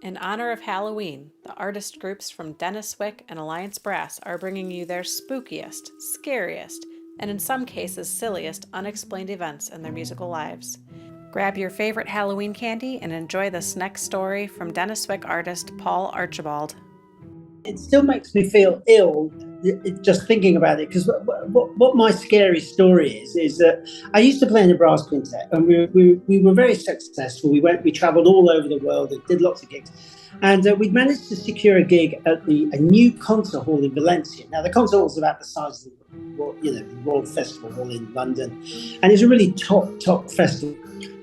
In honor of Halloween, the artist groups from Denis Wick and Alliance Brass are bringing you their spookiest, scariest, and in some cases silliest unexplained events in their musical lives. Grab your favorite Halloween candy and enjoy this next story from Denis Wick artist Paul Archibald. It still makes me feel ill just thinking about it, because what my scary story is that I used to play in a brass quintet, and we were very successful. We traveled all over the world and did lots of gigs, and we'd managed to secure a gig at a new concert hall in Valencia. Now the concert hall is about the size of the Royal Festival Hall in London, and it's a really top festival.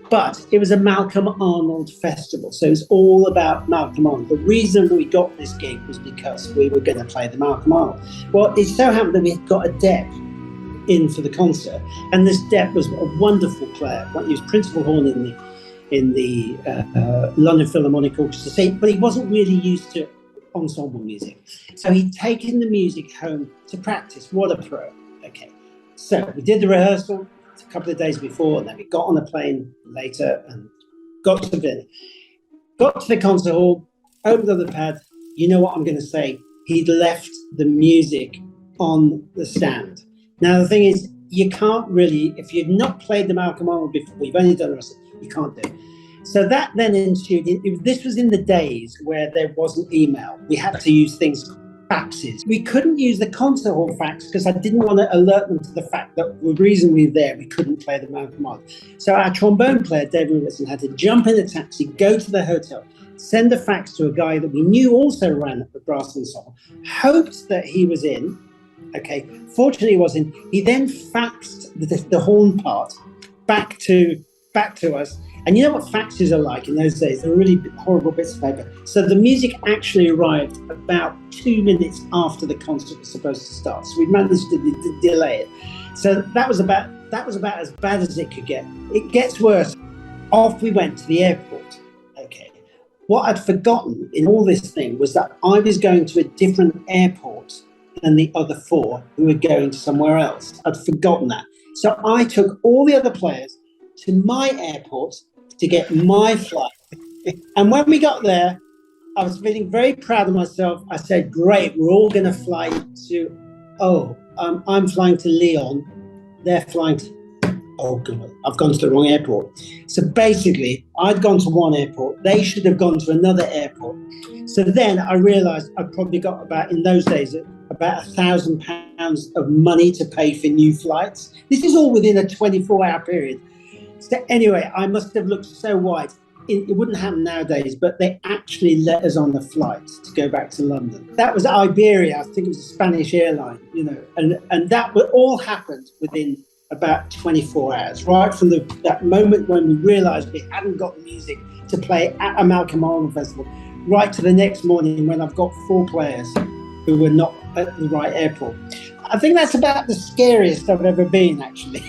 But it was a Malcolm Arnold festival, so it was all about Malcolm Arnold. The reason we got this gig was because we were going to play the Malcolm Arnold. Well, it so happened that we had got a Dep in for the concert, and this Dep was a wonderful player. He was principal horn in the London Philharmonic Orchestra, but he wasn't really used to ensemble music. So he'd taken the music home to practice. What a pro. Okay, so we did the rehearsal a couple of days before, and then we got on the plane later and got to the concert hall, opened up the pad. You know what I'm going to say? He'd left the music on the stand. Now the thing is, you can't really, if you've not played the Malcolm Arnold before, you've only done the rest, you can't do it. So that then ensued. This was in the days where there wasn't email. We had to use things called faxes. We couldn't use the concert hall fax because I didn't want to alert them to the fact that the reason we were there, we couldn't play the Malcolm Arnold. So our trombone player, David Wilson, had to jump in a taxi, go to the hotel, send a fax to a guy that we knew also ran at the brass ensemble, hoped that he was in. Okay, fortunately he was in. He then faxed the horn part back to us. And you know what faxes are like in those days? They're really horrible bits of paper. So the music actually arrived about 2 minutes after the concert was supposed to start. So we managed to delay it. So that was about as bad as it could get. It gets worse. Off we went to the airport. Okay. What I'd forgotten in all this thing was that I was going to a different airport than the other four who were going to somewhere else. I'd forgotten that. So I took all the other players to my airport to get my flight. And when we got there, I was feeling very proud of myself. I said, great, we're all going to fly to, I'm flying to Lyon. They're flying to, oh God, I've gone to the wrong airport. So basically, I'd gone to one airport. They should have gone to another airport. So then I realized I'd probably got in those days, about £1,000 of money to pay for new flights. This is all within a 24-hour period. So anyway, I must have looked so white. It wouldn't happen nowadays, but they actually let us on the flight to go back to London. That was Iberia. I think it was a Spanish airline, and that all happened within about 24 hours, right from that moment when we realised we hadn't got the music to play at a Malcolm Arnold festival, right to the next morning when I've got 4 players who were not at the right airport. I think that's about the scariest I've ever been, actually.